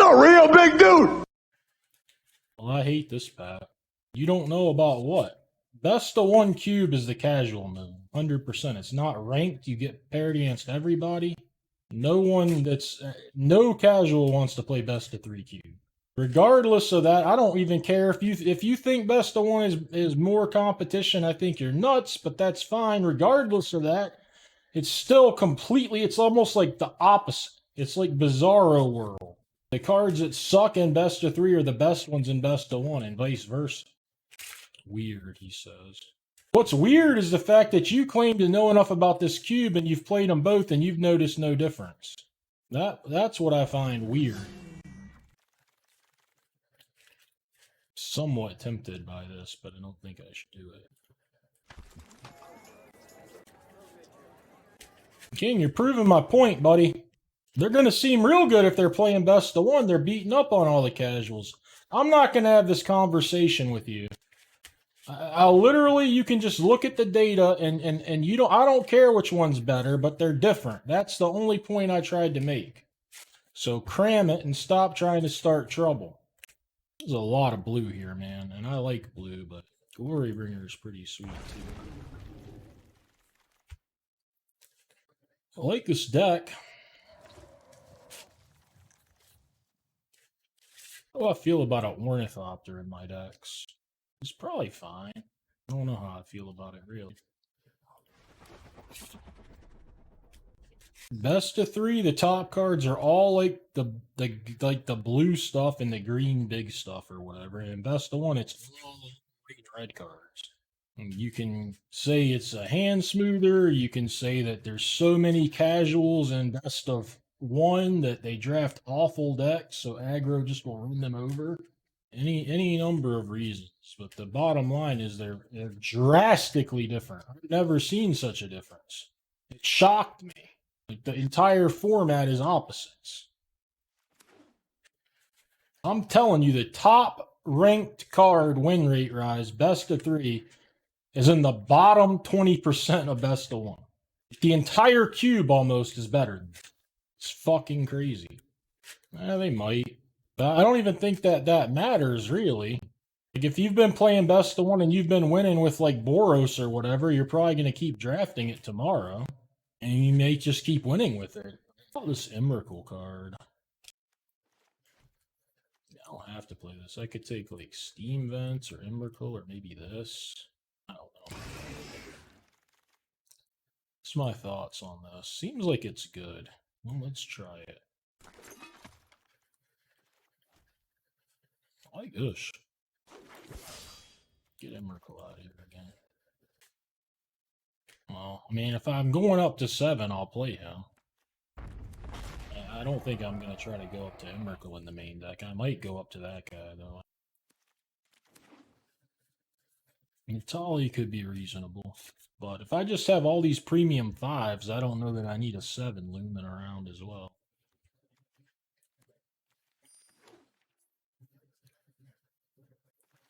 a real big dude. Well, I hate this pack. You don't know about what? Best of one cube is the casual move. 100%. It's not ranked. You get paired against everybody. No casual wants to play best of three cube. Regardless of that, I don't even care if you think best of one is more competition. I think you're nuts, but that's fine. Regardless of that, it's still completely. It's almost like the opposite. It's like Bizarro World. The cards that suck in best of three are the best ones in best of one, and vice versa. Weird, he says. What's weird is the fact that you claim to know enough about this cube and you've played them both and you've noticed no difference. That's what I find weird. Somewhat tempted by this, but I don't think I should do it. King, you're proving my point, buddy. They're going to seem real good if they're playing best of one. They're beating up on all the casuals. I'm not going to have this conversation with you. I'll literally, you can just look at the data and you don't, I don't care which one's better, but they're different. That's the only point I tried to make. So cram it and stop trying to start trouble. There's a lot of blue here, man, and I like blue, but Glory Bringer is pretty sweet too. I like this deck. How do I feel about an Ornithopter in my decks? It's probably fine. I don't know how I feel about it, really. Best of three, the top cards are all like the blue stuff and the green big stuff or whatever. And best of one, it's all green red cards. And you can say it's a hand smoother. You can say that there's so many casuals in best of one that they draft awful decks, so aggro just will run them over. Any number of reasons, but the bottom line is they're drastically different. I've never seen such a difference. It shocked me. Like the entire format is opposites. I'm telling you, the top ranked card win rate rise, best of three, is in the bottom 20% of best of one. The entire cube almost is better. It's fucking crazy. They might. But I don't even think that matters, really. Like, if you've been playing best of one and you've been winning with, like, Boros or whatever, you're probably going to keep drafting it tomorrow. And you may just keep winning with it. Oh, this Emrakul card. I don't have to play this. I could take, like, Steam Vents or Emrakul or maybe this. I don't know. What's my thoughts on this? Seems like it's good. Well, let's try it. I like this. Get Emrakul out of here again. Well, I mean, if I'm going up to 7, I'll play him. I don't think I'm going to try to go up to Emrakul in the main deck. I might go up to that guy, though. Natali could be reasonable. But if I just have all these premium 5s, I don't know that I need a 7 looming around as well.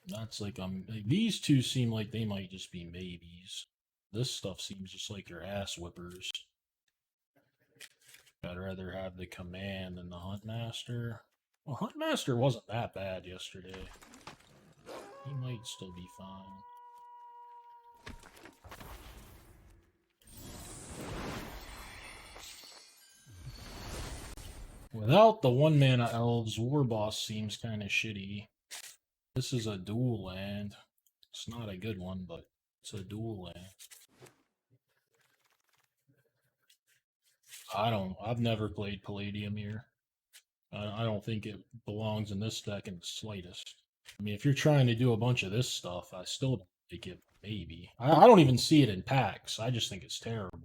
That's like, these two seem like they might just be maybes. This stuff seems just like your ass whippers. I'd rather have the command than the Huntmaster. Well, Huntmaster wasn't that bad yesterday. He might still be fine. Without the 1-mana elves, Warboss seems kind of shitty. This is a dual land. It's not a good one, but it's a dual land. I've never played Palladium here. I don't think it belongs in this deck in the slightest. I mean, if you're trying to do a bunch of this stuff, I still don't think it maybe. I don't even see it in packs. I just think it's terrible.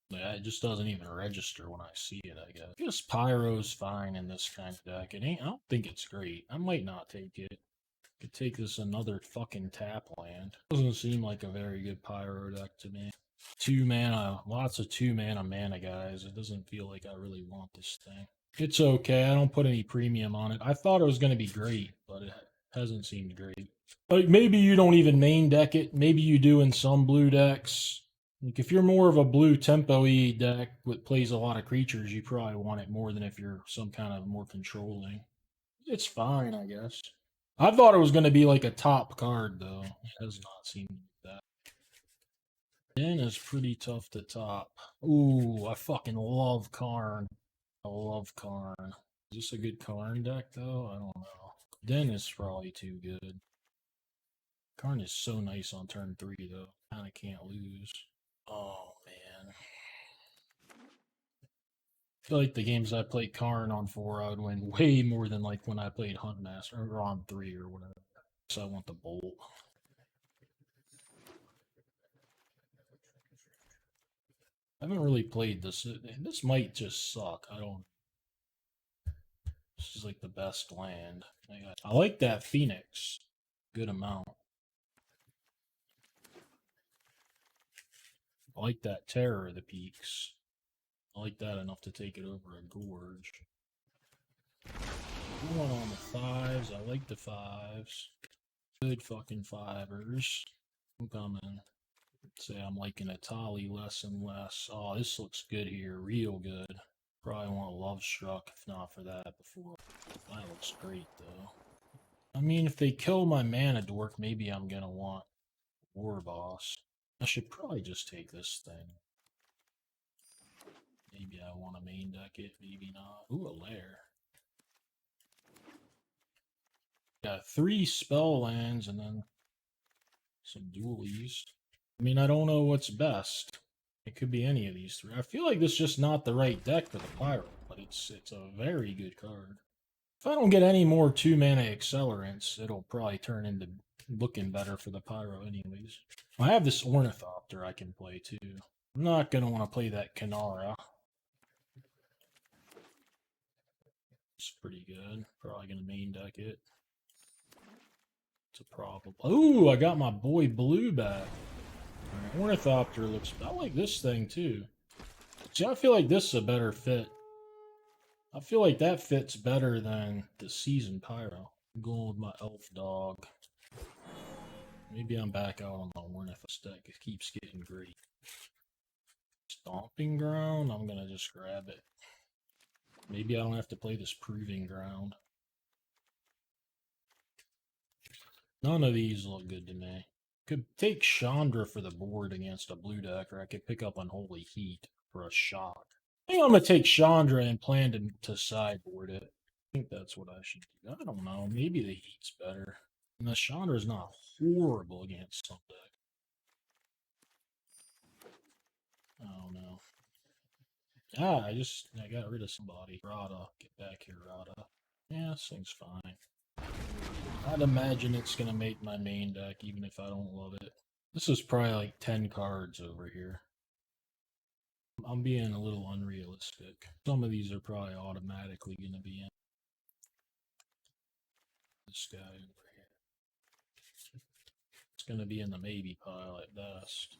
Yeah, it just doesn't even register when I see it, I guess. I guess Pyro's fine in this kind of deck. I don't think it's great. I might not take it. Could take this another fucking tap land. Doesn't seem like a very good Pyro deck to me. 2 mana, lots of 2 mana guys. It doesn't feel like I really want this thing. It's okay. I don't put any premium on it. I thought it was going to be great, but it hasn't seemed great. Like, maybe you don't even main deck it. Maybe you do in some blue decks. Like if you're more of a blue tempo-y deck that plays a lot of creatures, you probably want it more than if you're some kind of more controlling. It's fine, I guess. I thought it was going to be like a top card, though. It has not seemed like that. Den is pretty tough to top. Ooh, I fucking love Karn. I love Karn. Is this a good Karn deck, though? I don't know. Den is probably too good. Karn is so nice on turn 3, though. Kind of can't lose. Oh, man. I feel like the games I played Karn on 4, I would win way more than like when I played Huntmaster or on 3 or whatever. So I want the Bolt. I haven't really played this. This might just suck. I don't. This is like the best land. I like that Phoenix. Good amount. I like that Terror of the Peaks. I like that enough to take it over a Gorge. Going on the 5s. I like the 5s. Good fucking 5ers. I'm coming. Say I'm liking Atali less and less. Oh, this looks good here. Real good. Probably want Love Struck if not for that before. That looks great though. I mean, if they kill my mana dork, maybe I'm gonna want War Boss. I should probably just take this thing. Maybe I want to main deck it, maybe not. Ooh, a lair. Got 3 spell lands and then some dualies. I mean, I don't know what's best. It could be any of these 3. I feel like this is just not the right deck for the Pyro, but it's a very good card. If I don't get any more 2-mana accelerants, it'll probably turn into looking better for the Pyro anyways. I have this Ornithopter I can play too. I'm not going to want to play that Kanara. It's pretty good. Probably going to main deck it. It's a problem. Ooh, I got my boy Blue back. Right, Ornithopter looks... I like this thing too. See, I feel like this is a better fit. I feel like that fits better than the Season Pyro. I'm going with my Elf Dog. Maybe I'm back out on the Ornithopter deck. It keeps getting great. Stomping Ground? I'm going to just grab it. Maybe I don't have to play this Proving Ground. None of these look good to me. Could take Chandra for the board against a blue deck, or I could pick up Unholy Heat for a shock. I think I'm going to take Chandra and plan to sideboard it. I think that's what I should do. I don't know. Maybe the Heat's better. And the Chandra's not horrible against some deck. I don't know. I got rid of somebody. Rada. Get back here, Rada. Yeah, this thing's fine. I'd imagine it's going to make my main deck, even if I don't love it. This is probably like 10 cards over here. I'm being a little unrealistic. Some of these are probably automatically going to be in. This guy over here. It's going to be in the maybe pile at best.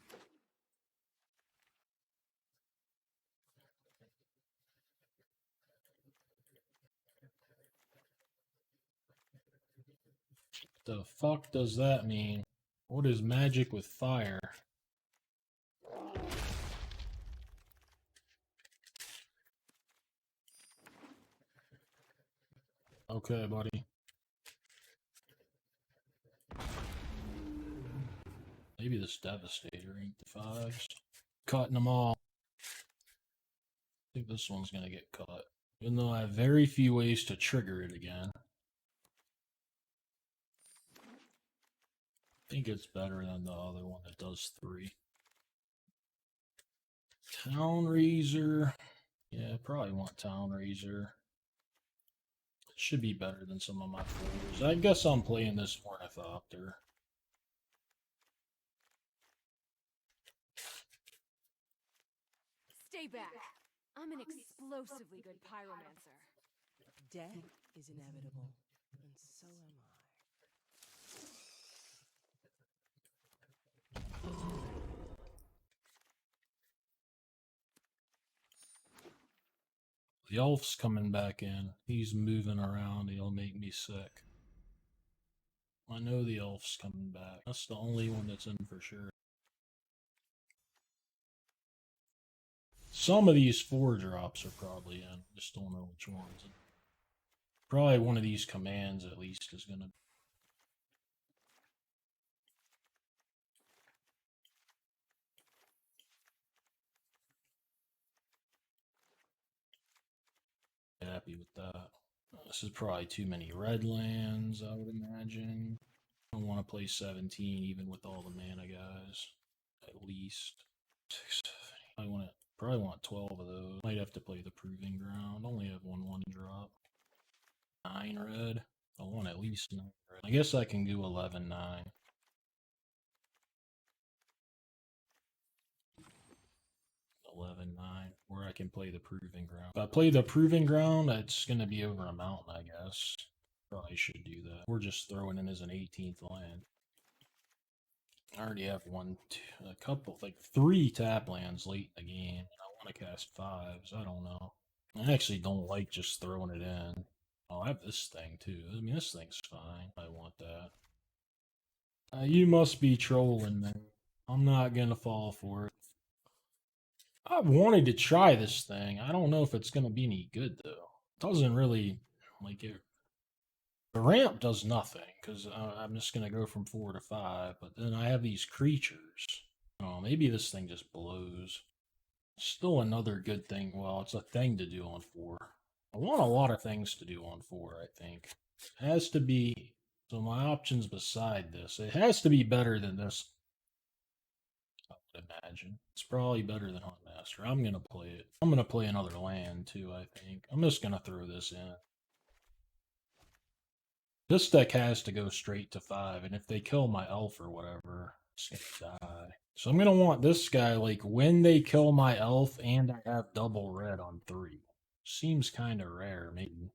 The fuck does that mean? What is magic with fire? Okay, buddy. Maybe this Devastator ain't the 5s. Cutting them all. I think this one's gonna get cut. Even though I have very few ways to trigger it again. I think it's better than the other one that does 3. Town Razor. Yeah, probably want Town Razor. It should be better than some of my 4s. I guess I'm playing this Ornithopter. Stay back. I'm an explosively good pyromancer. Death is inevitable, and so am I. The elf's coming back in. He's moving around. He'll make me sick. I know the elf's coming back. That's the only one that's in for sure. Some of these 4-drops are probably in. Just don't know which ones. Probably one of these commands at least is gonna. Happy with that. This is probably too many red lands, I would imagine. I don't want to play 17 even with all the mana guys. At least 6, 7. Probably want 12 of those. Might have to play the Proving Ground. Only have one drop. 9 red. I want at least 9 red. I guess I can do 11-9. 11-9, or I can play the Proving Ground. If I play the Proving Ground, it's going to be over a mountain, I guess. Probably should do that. We're just throwing in as an 18th land. I already have a couple, like 3 tap lands late in the game, and I want to cast 5s. I don't know. I actually don't like just throwing it in. Oh, I have this thing too. I mean, this thing's fine. I want that. You must be trolling, man. I'm not gonna fall for it. I wanted to try this thing. I don't know if it's gonna be any good though. It doesn't really like it. The ramp does nothing because I'm just gonna go from 4 to 5. But then I have these creatures. Oh, maybe this thing just blows. Still another good thing. Well, it's a thing to do on 4. I want a lot of things to do on 4. I think it has to be. So my options beside this, it has to be better than this. I would imagine it's probably better than Huntmaster. I'm gonna play it. I'm gonna play another land too. I think I'm just gonna throw this in. This deck has to go straight to 5, and if they kill my elf or whatever, it's gonna die. So I'm gonna want this guy like when they kill my elf and I have double red on 3. Seems kind of rare, maybe.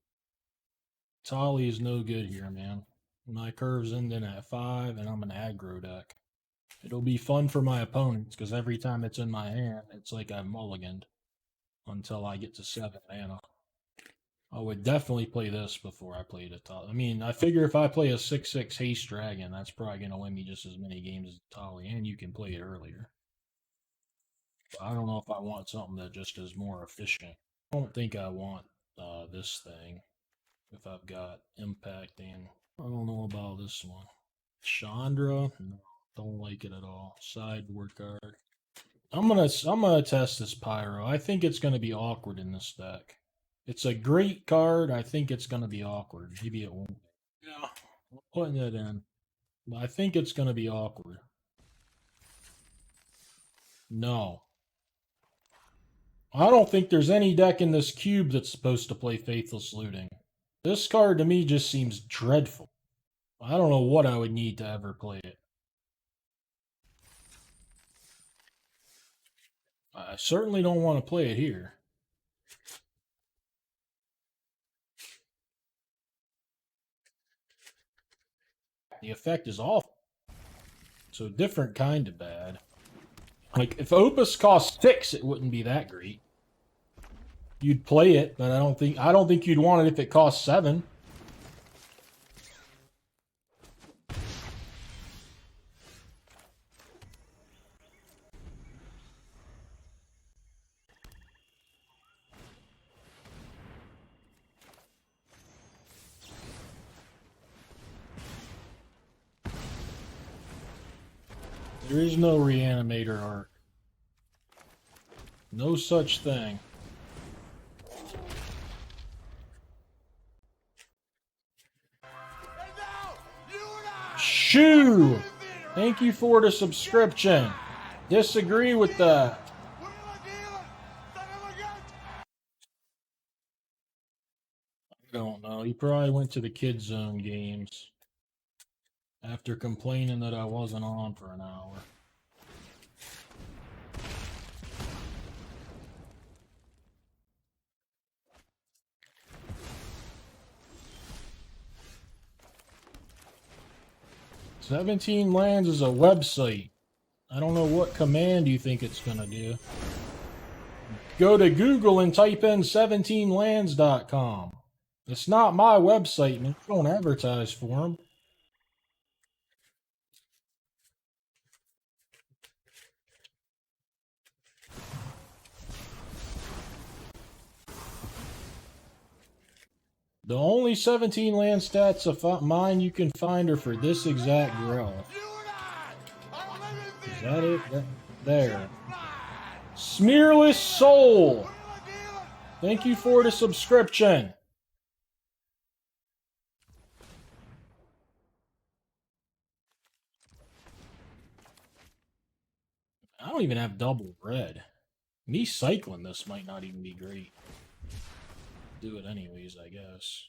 Tali is no good here, man. My curve's ending at 5, and I'm an aggro deck. It'll be fun for my opponents, because every time it's in my hand, it's like I've mulliganed until I get to 7 mana. I would definitely play this before I played a Tali. I mean, I figure if I play a 6/6 Haste Dragon, that's probably going to win me just as many games as Tali, and you can play it earlier. But I don't know if I want something that just is more efficient. I don't think I want this thing. If I've got impact and I don't know about this one. Chandra, no, don't like it at all. Sideboard card. I'm gonna test this Pyro. I think it's gonna be awkward in this deck. It's a great card. I think it's gonna be awkward. Maybe it won't. Yeah, I'm putting it in. But I think it's gonna be awkward. No. I don't think there's any deck in this cube that's supposed to play Faithless Looting. This card to me just seems dreadful. I don't know what I would need to ever play it. I certainly don't want to play it here. The effect is awful. So different kind of bad. Like, if Opus cost 6, it wouldn't be that great. You'd play it, but I don't think you'd want it if it cost 7. There is no Reanimator art. No such thing. Shoo! Thank you for the subscription. Disagree with that. I don't know. He probably went to the Kid Zone games after complaining that I wasn't on for an hour. "17 Lands" is a website. I don't know what command you think it's gonna do. Go to Google and type in 17lands.com. It's not my website, man. Don't advertise for them. The only 17 land stats of mine you can find are for this exact growth. Is that it? There. Smearless Soul! Thank you for the subscription. I don't even have double red. Me cycling this might not even be great. Do it anyways, I guess.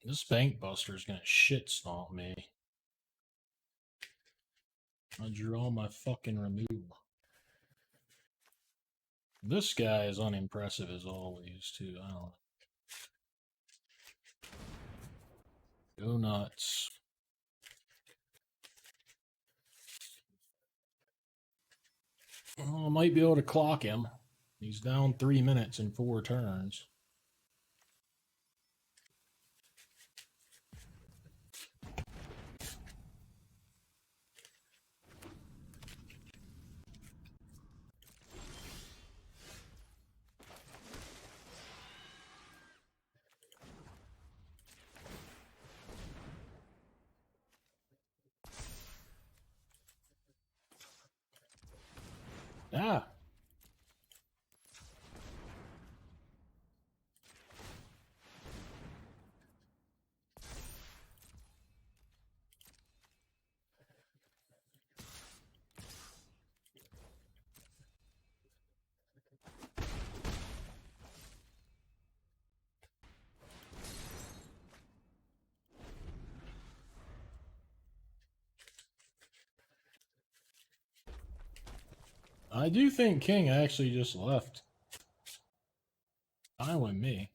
This Bank Buster is gonna shit stomp me. I drew all my fucking removal. This guy is unimpressive as always, too. I don't know. Go nuts. Well, I might be able to clock him. He's down 3 minutes in 4 turns. Ah. I do think King actually just left. Fine with me.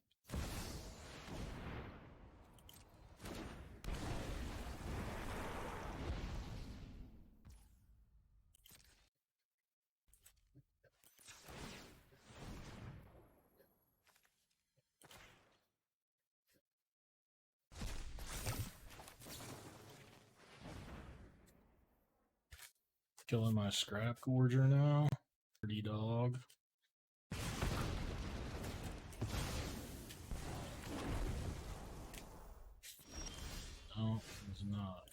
Killing my Scrap Gorger now. Pretty dog. No, it's not.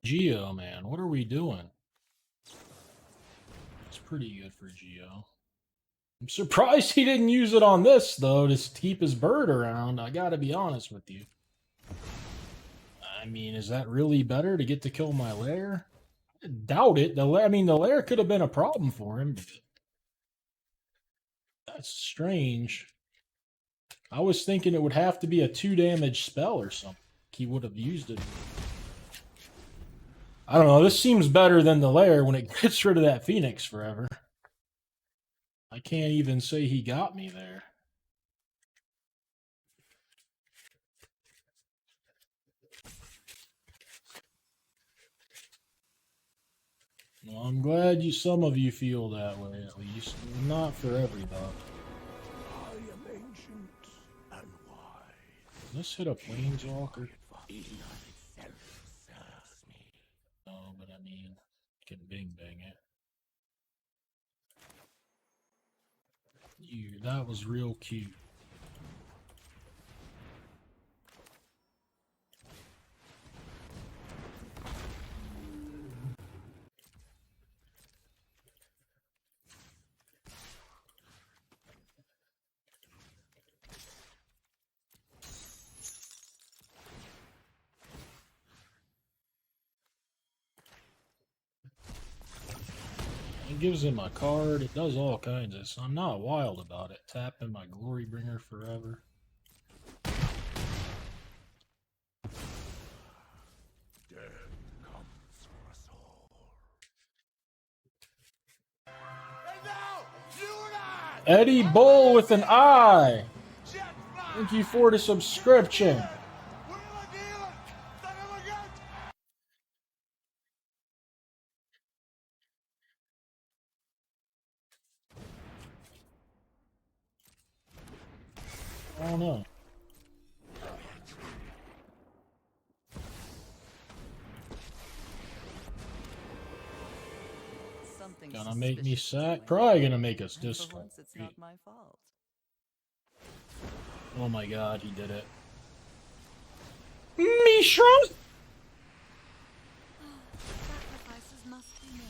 Geo, man, what are we doing? It's pretty good for Geo. I'm surprised he didn't use it on this, though, to keep his bird around. I gotta be honest with you. I mean, is that really better to get to kill my lair? I doubt it. The lair could have been a problem for him. But that's strange. I was thinking it would have to be a 2 damage spell or something. He would have used it. I don't know. This seems better than the lair when it gets rid of that Phoenix forever. I can't even say he got me there. Well, I'm glad some of you feel that way, at least. Not for everybody. I am ancient and wise. Let's hit a Planeswalker. Even itself serves me. No, but I mean, can bing bang it. That was real cute. It gives him a card. It does all kinds of stuff. I'm not wild about it. Tapping my Glorybringer forever. Death comes for us all. Eddie Bull with an eye. Thank you for the subscription. I don't know. Something Gonna make me suspicious is sack? going Probably on. gonna make us And for discard. once, it's not my fault. Oh my god, he did it. Mishra! Sacrifices must be made.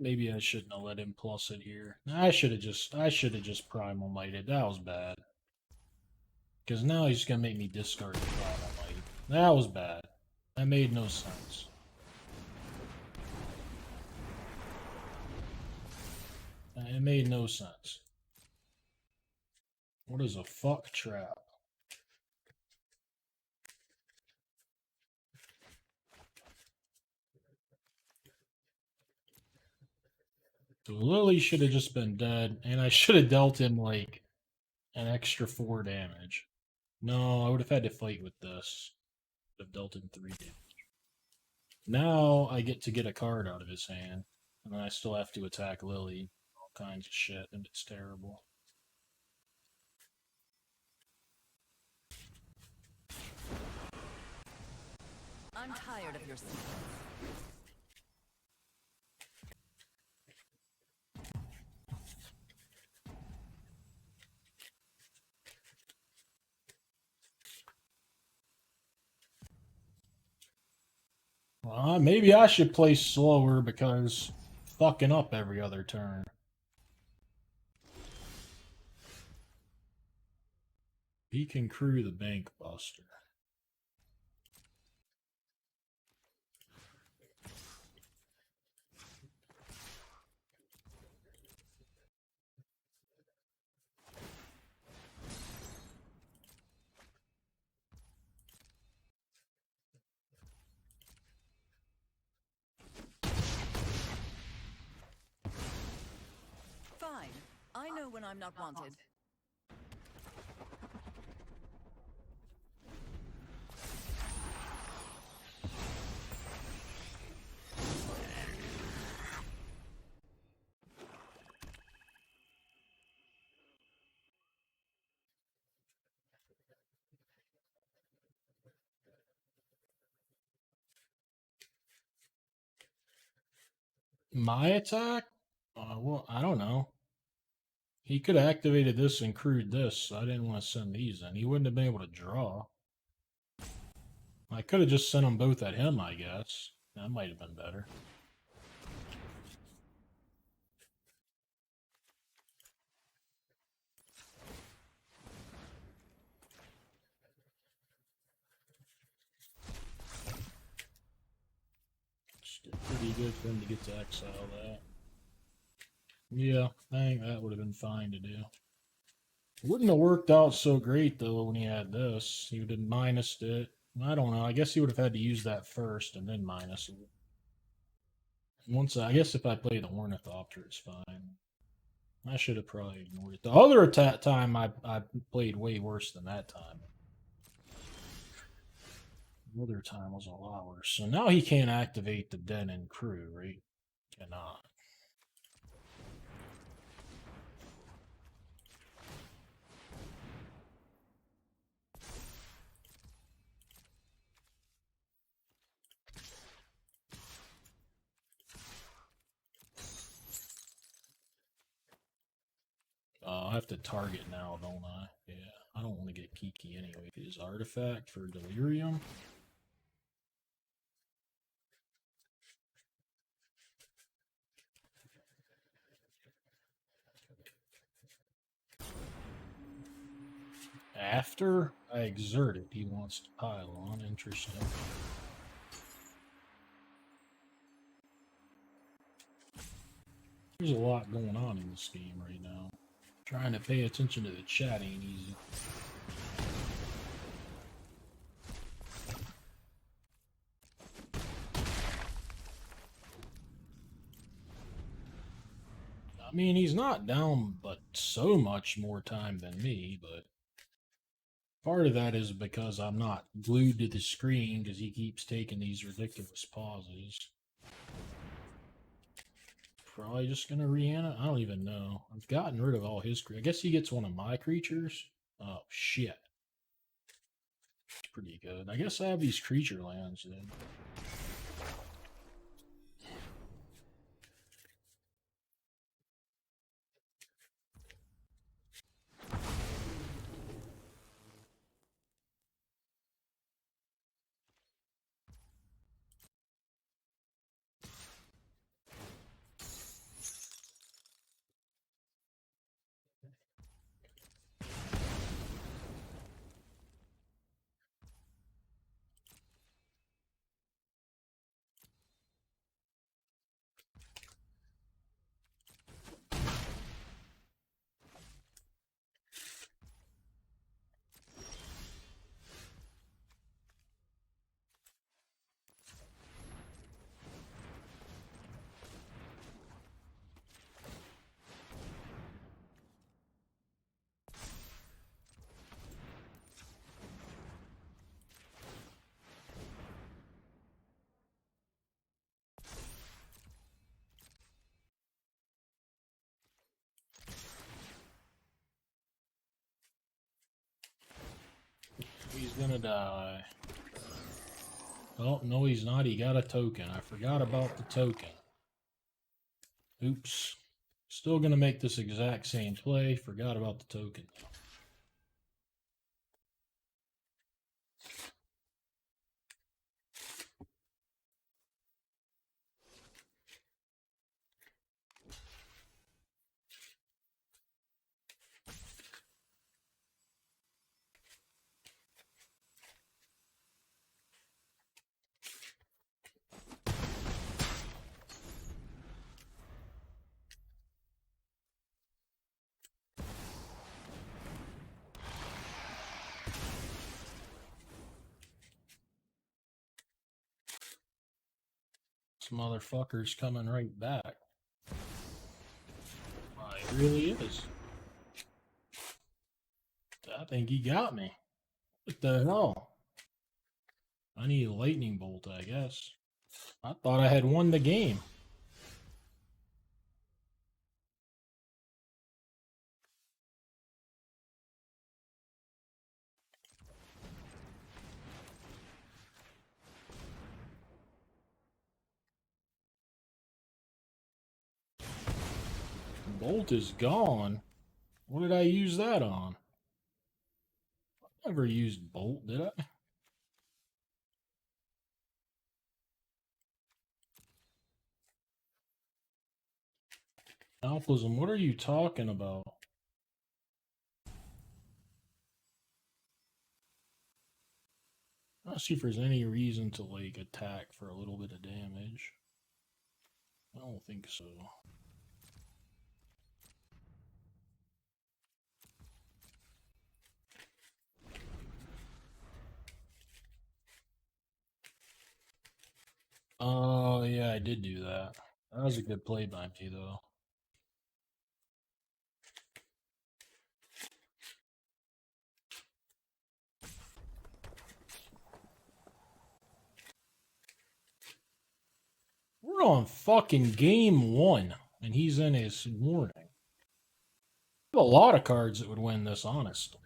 Maybe I shouldn't have let him plus it here. I should have just primal mighted. That was bad. Because now he's gonna make me discard the primal might. That was bad. That made no sense. It made no sense. What is a fuck trap? So Lily should have just been dead, and I should have dealt him like an extra 4 damage. No, I would have had to fight with this. Would have dealt him 3 damage. Now I get to get a card out of his hand, and then I still have to attack Lily. All kinds of shit, and it's terrible. I'm tired of your secrets. Well, maybe I should play slower because fucking up every other turn. He can crew the Bank Buster. Fine. I know when I'm not wanted. My attack? Well, I don't know. He could have activated this and crewed this, so I didn't want to send these in. He wouldn't have been able to draw. I could have just sent them both at him, I guess. That might have been better. Still pretty good for him to get to exile that. Yeah, I think that would have been fine to do. Wouldn't have worked out so great though when he had this. He would have minused it. I don't know. I guess he would have had to use that first and then minus it. Once I guess if I play the Ornithopter, it's fine. I should have probably ignored it. The other time I played way worse than that time. The other time was a lot worse. So now he can't activate the Den and crew, right? Cannot. I have to target now, don't I? Yeah, I don't want to get Kiki anyway. His artifact for Delirium. After I exert it, he wants to pile on. Interesting. There's a lot going on in this game right now. Trying to pay attention to the chat ain't easy. I mean, he's not down but so much more time than me, but part of that is because I'm not glued to the screen because he keeps taking these ridiculous pauses. Probably just gonna reanimate. I don't even know. I've gotten rid of all his. I guess he gets one of my creatures. Oh shit! It's pretty good. I guess I have these creature lands then. He's gonna die. Oh, no, he's not. He got a token. I forgot about the token. Oops. Still gonna make this exact same play. Forgot about the token. This motherfucker's coming right back. It really is. I think he got me. What the hell? I need a lightning bolt, I guess. I thought I had won the game. Bolt is gone. What did I use that on? I never used Bolt, did I? Alphism, what are you talking about? I don't see if there's any reason to, like, attack for a little bit of damage. I don't think so. Oh, yeah, I did do that. That was a good play by me, though. We're on fucking game 1, and he's in his warning. I have a lot of cards that would win this, honestly.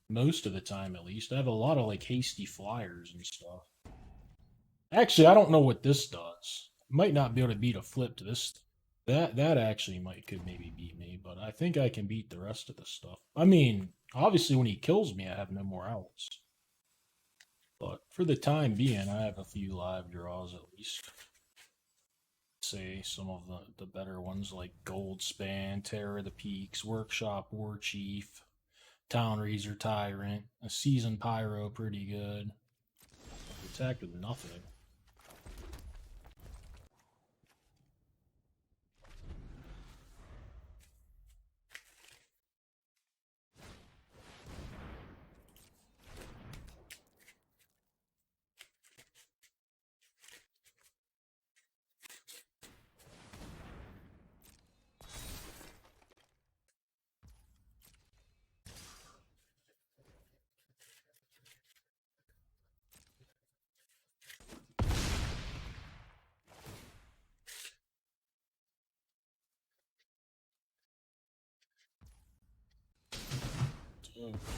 Most of the time, at least. I have a lot of, like, hasty flyers and stuff. Actually, I don't know what this does. Might not be able to beat a flip to this. That actually could maybe beat me, but I think I can beat the rest of the stuff. I mean, obviously when he kills me, I have no more outs. But for the time being, I have a few live draws at least. Say some of the better ones like Goldspan, Terror of the Peaks, Workshop, War Chief, Town Razor Tyrant. A Seasoned Pyro, pretty good. Attacked with nothing.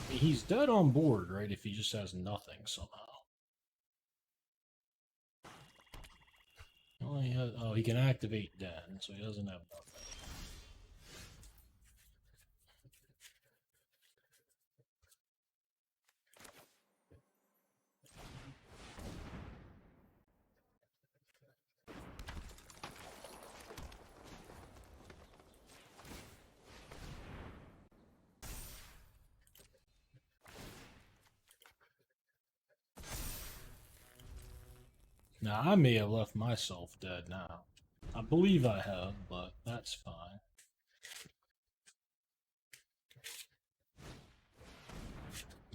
He's dead on board, right? If he just has nothing somehow. Oh, he can activate Den, so he doesn't have nothing. Now, I may have left myself dead now. I believe I have, but that's fine.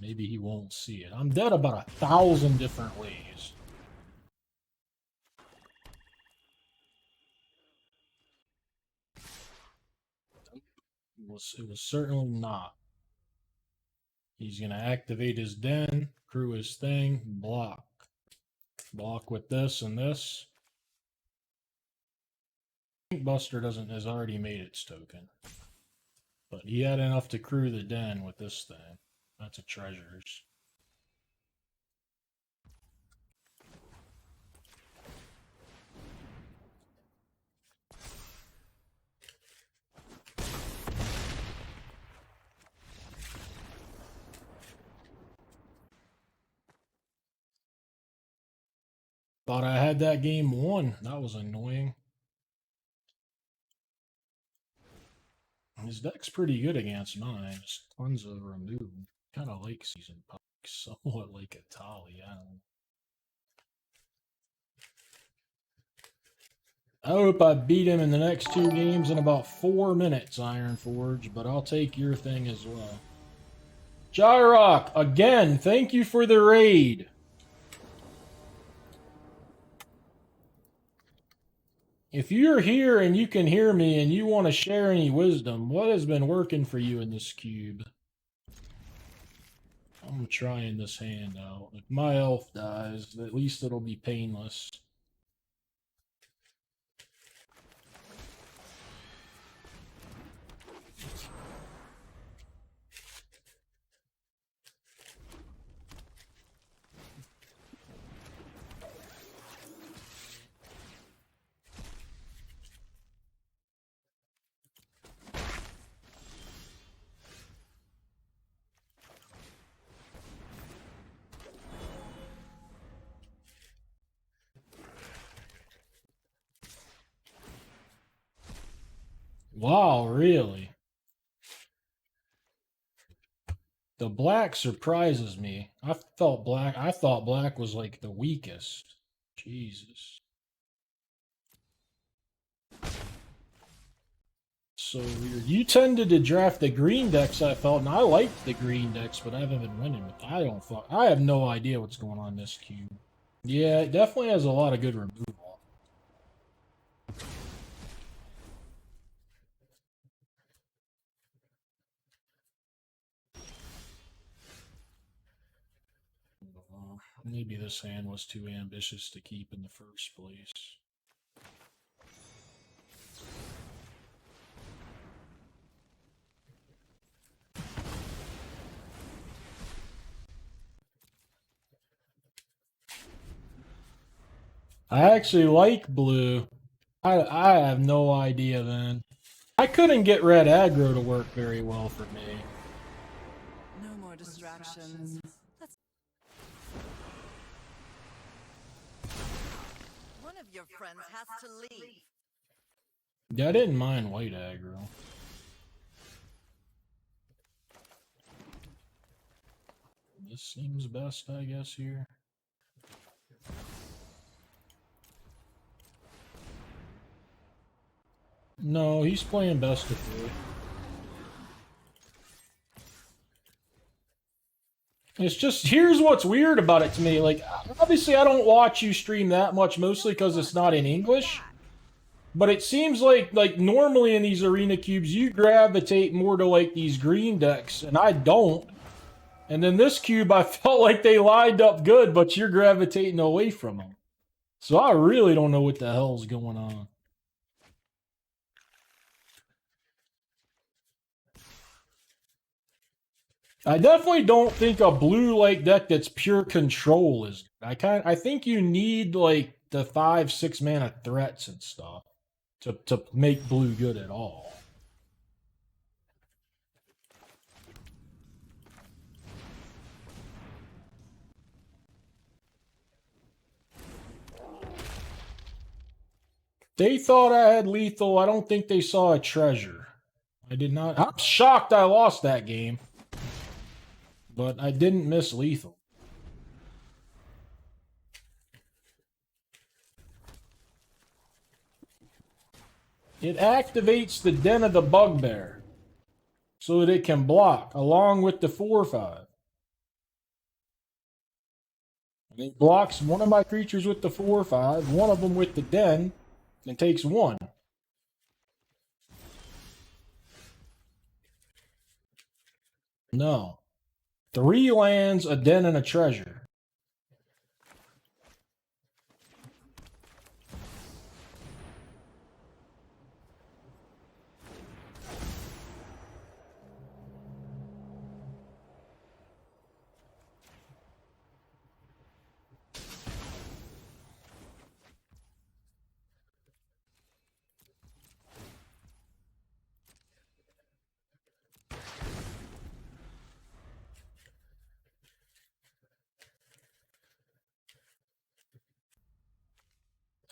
Maybe he won't see it. I'm dead about 1,000 different ways. It was certainly not. He's going to activate his den, crew his thing, block. Block with this and this. Buster has already made its token. But he had enough to crew the den with this thing. That's a treasures. Thought I had that game won. That was annoying. His deck's pretty good against mine. Just tons of remove. Kind of like Seasoned Pike. Somewhat like a Tali. I hope I beat him in the next 2 games in about 4 minutes, Ironforge, but I'll take your thing as well. Jyrok, again, thank you for the raid. If you're here and you can hear me and you want to share any wisdom, what has been working for you in this cube? I'm trying this hand out. If my elf dies, at least it'll be painless. Wow, really? The black surprises me. I thought black was like the weakest. Jesus. So weird. You tended to draft the green decks, I felt, and I liked the green decks, but I haven't been winning with. I have no idea what's going on in this cube. Yeah, it definitely has a lot of good removal. Maybe this hand was too ambitious to keep in the first place. I actually like blue. I have no idea then. I couldn't get red aggro to work very well for me. No more distractions. One of your friends has to leave. Yeah, I didn't mind white aggro. This seems best, I guess, here. No, he's playing best of 3. It's just, here's what's weird about it to me. Like, obviously I don't watch you stream that much, mostly because it's not in English. But it seems like normally in these arena cubes, you gravitate more to like these green decks, and I don't. And then this cube, I felt like they lined up good, but you're gravitating away from them. So I really don't know what the hell's going on. I definitely don't think a blue like deck that's pure control is. I think you need like the 5-6 mana threats and stuff to make blue good at all. They thought I had lethal. I don't think they saw a treasure. I did not. I'm shocked I lost that game. But I didn't miss lethal. It activates the Den of the Bugbear so that it can block along with the 4/5. And it blocks one of my creatures with the 4/5, one of them with the Den, and takes 1. No. 3 lands, a Den, and a treasure.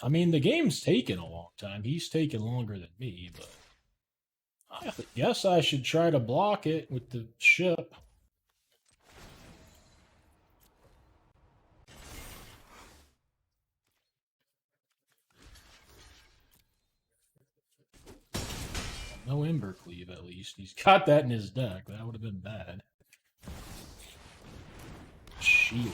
I mean, the game's taken a long time. He's taken longer than me, but I guess I should try to block it with the ship. No Embercleave, at least. He's got that in his deck. That would have been bad. Shield.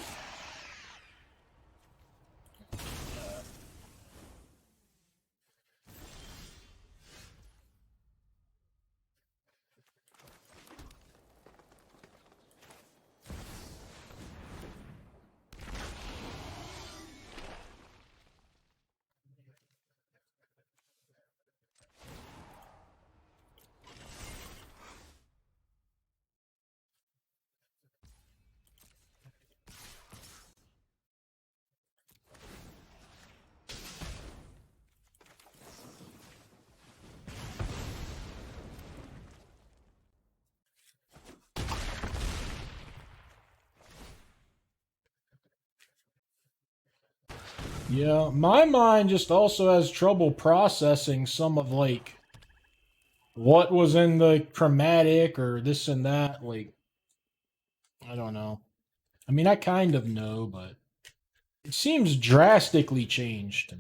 Yeah, my mind just also has trouble processing some of, like, what was in the chromatic or this and that. Like, I don't know. I mean, I kind of know, but it seems drastically changed.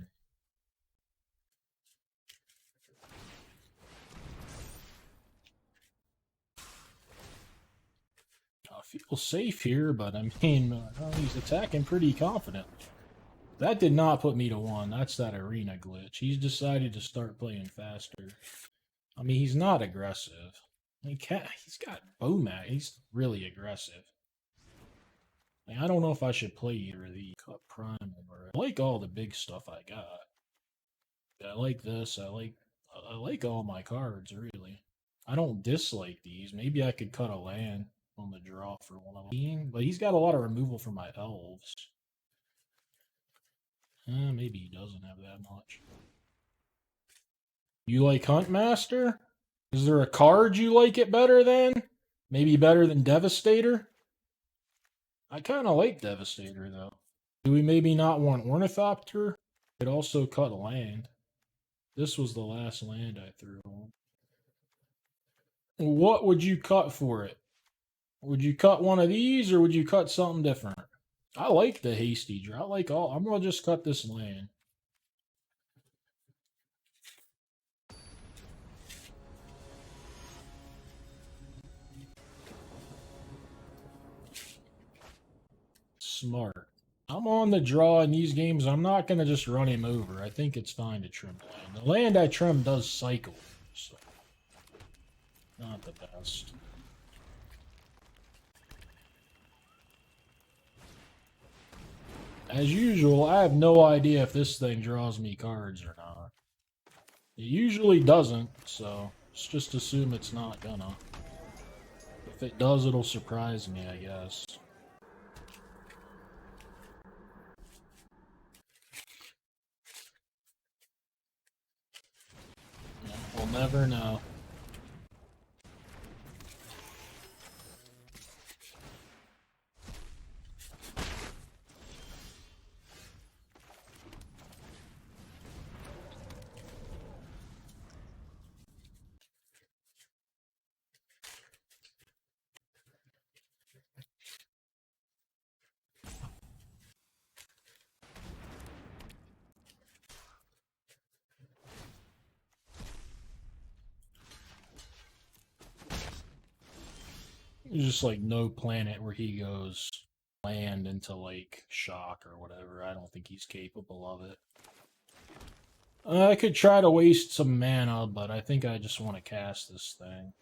I feel safe here, but I mean, he's attacking pretty confident. That did not put me to 1. That's that arena glitch. He's decided to start playing faster. I mean, he's not aggressive. He's got Bomat. He's really aggressive. Like, I don't know if I should play either of these. Cut Primal. I like all the big stuff I got. I like this. I like all my cards, really. I don't dislike these. Maybe I could cut a land on the draw for one of them. But he's got a lot of removal for my elves. Maybe he doesn't have that much. You like Huntmaster? Is there a card you like it better than? Maybe better than Devastator? I kind of like Devastator, though. Do we maybe not want Ornithopter? It also cut land. This was the last land I threw on. What would you cut for it? Would you cut one of these or would you cut something different? I like the hasty draw. I like all. I'm gonna just cut this land. Smart. I'm on the draw in these games. I'm not gonna just run him over. I think it's fine to trim land. The land I trim does cycle, so not the best. As usual, I have no idea if this thing draws me cards or not. It usually doesn't, so let's just assume it's not gonna. If it does, it'll surprise me, I guess. Yeah, we'll never know. There's just like no planet where he goes land into like shock or whatever. I don't think he's capable of it. I could try to waste some mana, but I think I just want to cast this thing.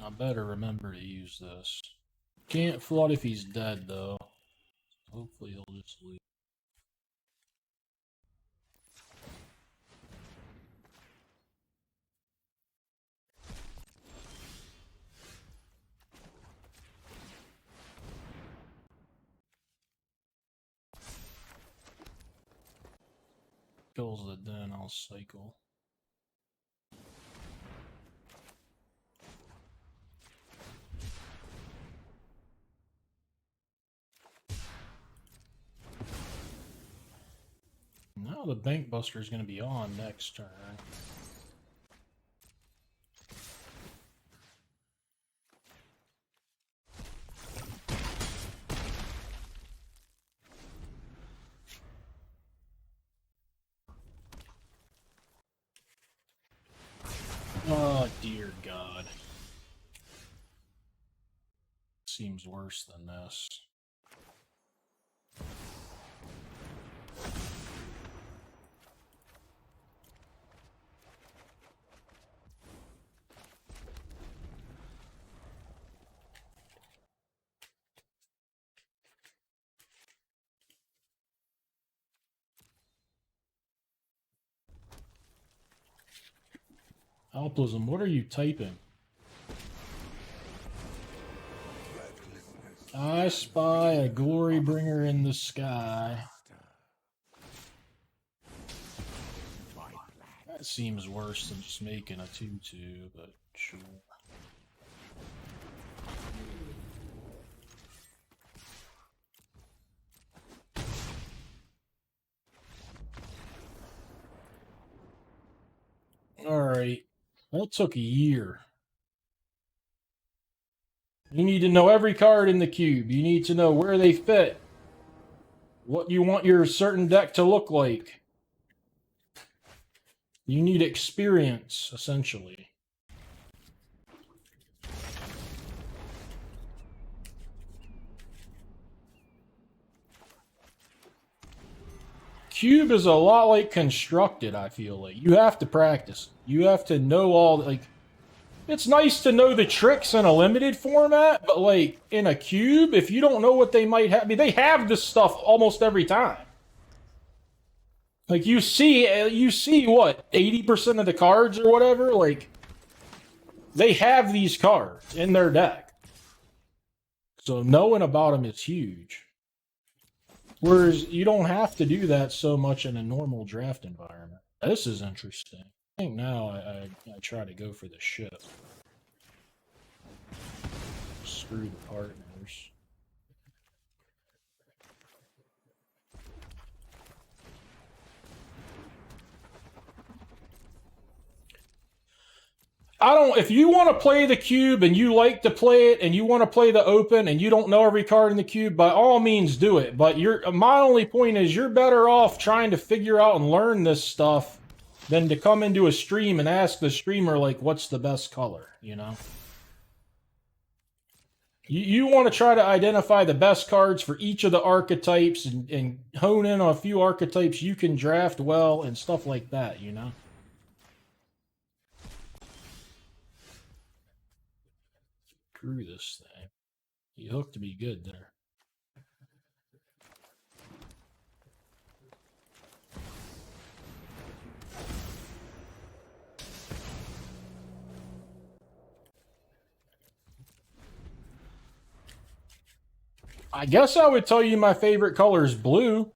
I better remember to use this. Can't flood if he's dead, though. Hopefully he'll just leave. Kills the den, I'll cycle. Now the Bank Buster is going to be on next turn. Oh, dear God. Seems worse than this. Alplism, what are you typing? I spy a glory bringer in the sky. That seems worse than just making a 2/2, but sure. Alright. That took a year. You need to know every card in the cube. You need to know where they fit. What you want your certain deck to look like. You need experience, essentially. Cube is a lot like Constructed, I feel like. You have to practice. You have to know all, like, it's nice to know the tricks in a limited format, but like in a cube, if you don't know what they might have, I mean, they have this stuff almost every time. Like you see what 80% of the cards or whatever, like they have these cards in their deck. So knowing about them is huge. Whereas you don't have to do that so much in a normal draft environment. This is interesting. I think now I try to go for the ship. Screw the partners. If you want to play the cube and you like to play it and you want to play the open and you don't know every card in the cube, by all means do it. But my only point is you're better off trying to figure out and learn this stuff than to come into a stream and ask the streamer, like, what's the best color, you know? You want to try to identify the best cards for each of the archetypes and hone in on a few archetypes you can draft well and stuff like that, you know? Screw this thing. He hooked me good there. I guess I would tell you my favorite color is blue,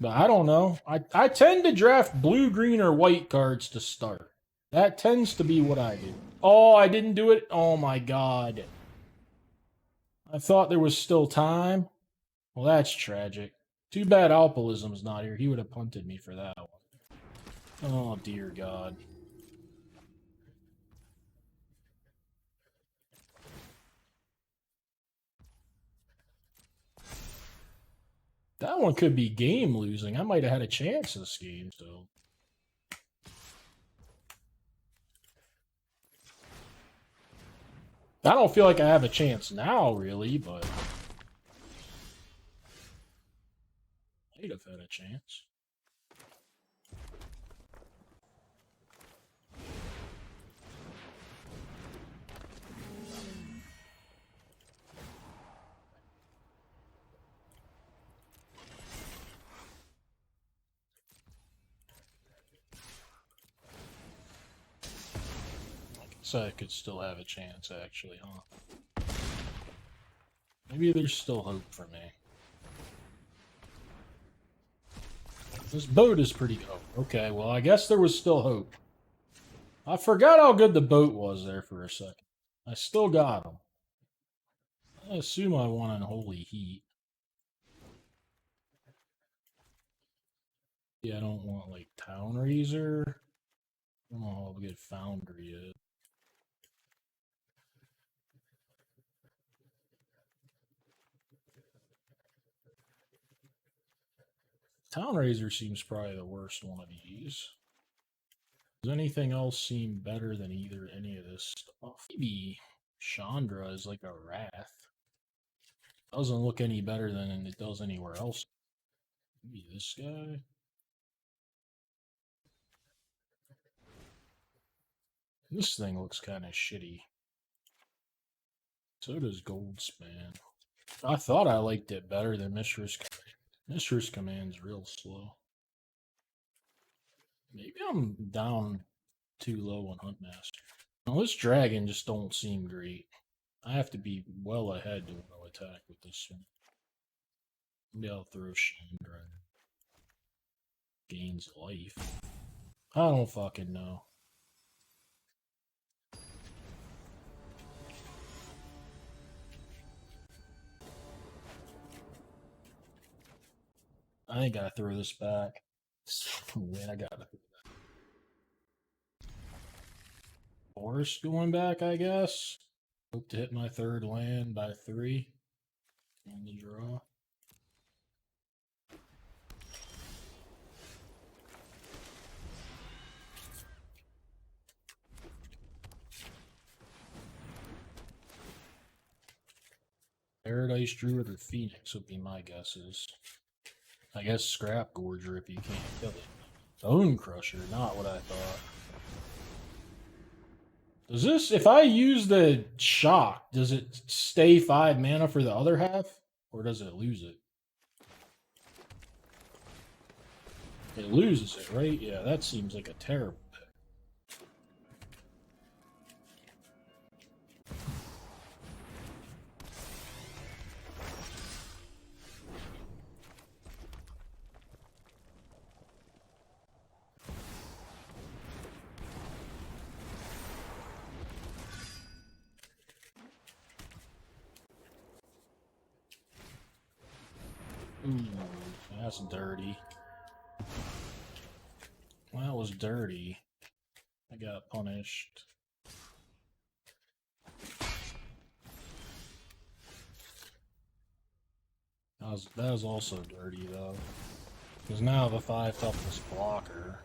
but I don't know. I tend to draft blue, green, or white cards to start. That tends to be what I do. Oh, I didn't do it? Oh my god. I thought there was still time. Well, that's tragic. Too bad Alpilism's not here. He would have punted me for that one. Oh, dear God. That one could be game losing. I might have had a chance this game, so. I don't feel like I have a chance now, really, but might have had a chance. So I could still have a chance, actually, huh? Maybe there's still hope for me. This boat is pretty good. Oh, okay, well, I guess there was still hope. I forgot how good the boat was there for a second. I still got him. I assume I won on Holy Heat. Yeah, I don't want, like, Town Razor. I don't know how good Foundry is. Town Razor seems probably the worst one of these. Does anything else seem better than any of this stuff? Maybe Chandra is like a Wrath. Doesn't look any better than it does anywhere else. Maybe this guy. This thing looks kind of shitty. So does Goldspan. I thought I liked it better than Mistress Command. Mistress Command's real slow. Maybe I'm down too low on Huntmaster. Now, this dragon just don't seem great. I have to be well ahead to attack with this one. Maybe I'll throw Chandra. Gains life. I don't fucking know. I think I throw this back. Man, I gotta throw that. Forest going back, I guess. Hope to hit my third land by 3 on the draw. Paradise Druid or Phoenix would be my guesses. I guess Scrap Gorger if you can't kill it. Bone Crusher, not what I thought. Does this, if I use the shock, does it stay 5 mana for the other half? Or does it lose it? It loses it, right? Yeah, that seems like a terrible pick. Ooh, that's dirty. Well, that was dirty. I got punished. That was also dirty though. Because now the 5 toughness blocker.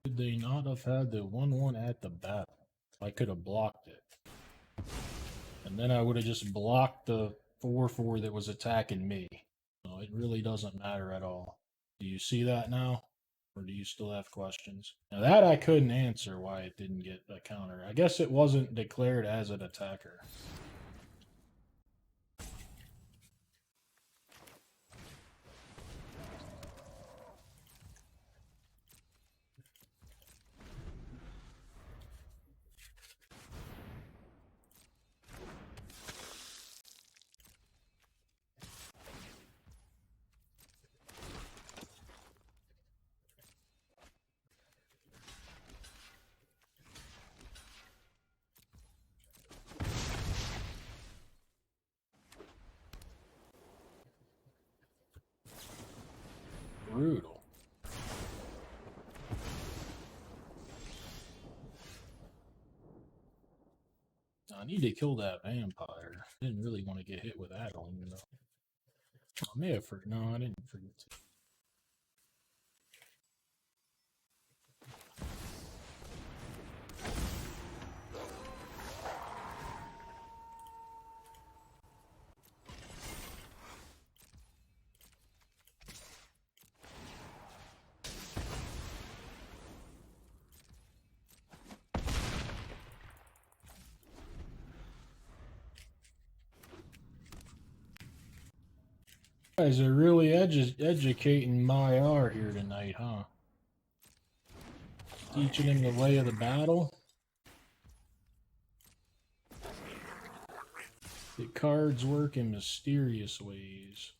Could they not have had the 1/1 at the battle? I could have blocked it. And then I would have just blocked the 4/4 that was attacking me. So it really doesn't matter at all. Do you see that now? Or do you still have questions? Now that I couldn't answer why it didn't get a counter. I guess it wasn't declared as an attacker. Brutal. I need to kill that vampire. Didn't really want to get hit with that on, though. I may have forgot. No, I didn't forget to. You guys are really educating my R here tonight, huh? Teaching him the way of the battle. The cards work in mysterious ways.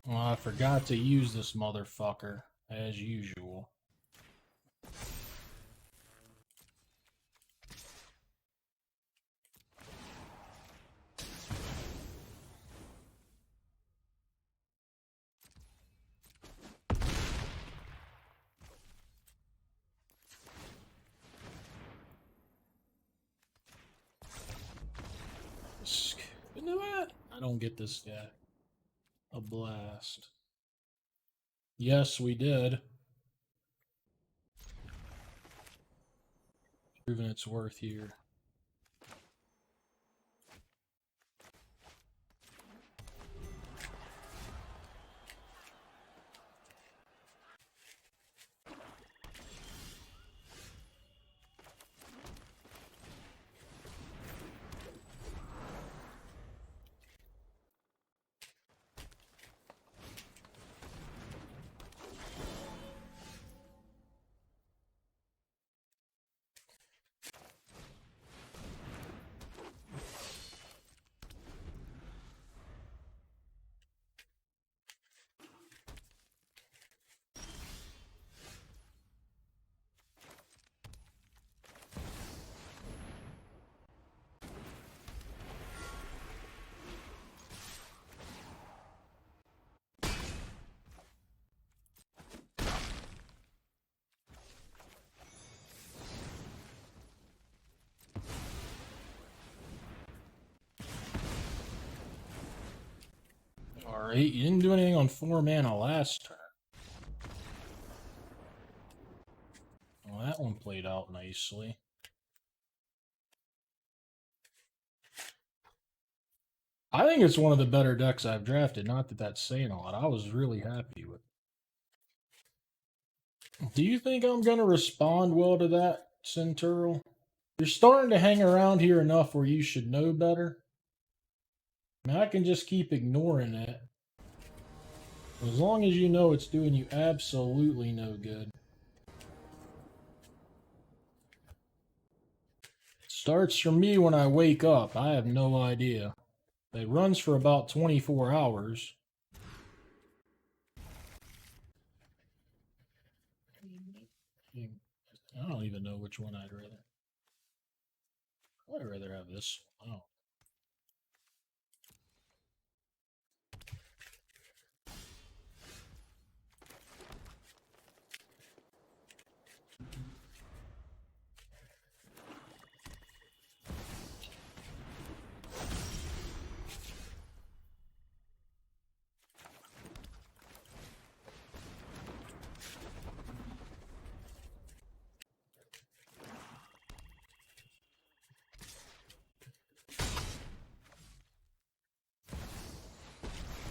Well, I forgot to use this motherfucker, as usual. You know what? I don't get this guy. A blast. Yes, we did. Proving its worth here. Alright, you didn't do anything on 4 mana last turn. Well, that one played out nicely. I think it's one of the better decks I've drafted. Not that that's saying a lot. I was really happy with it. Do you think I'm going to respond well to that, Centural? You're starting to hang around here enough where you should know better. I mean, I can just keep ignoring it. As long as you know it's doing you absolutely no good. Starts for me when I wake up. I have no idea. It runs for about 24 hours. I don't even know which one I'd rather. I'd rather have this one. Oh.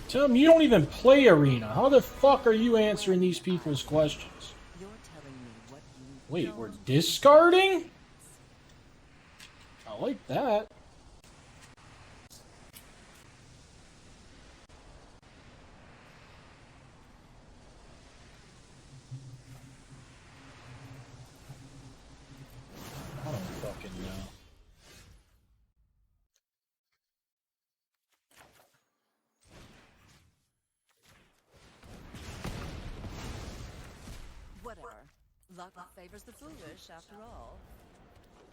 Tell them you don't even play Arena. How the fuck are you answering these people's questions? You're telling me what you Wait, we're discarding? I like that. I don't fucking know. Whatever. Luck favors the foolish, after all.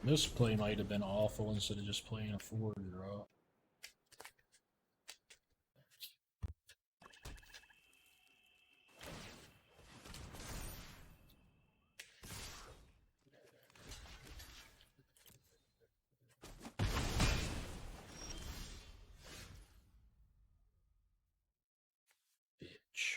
This play might have been awful instead of just playing a 4-drop. Bitch.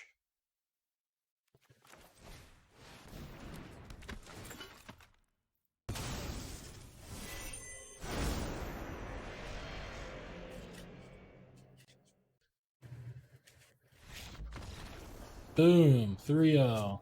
Boom, 3-0.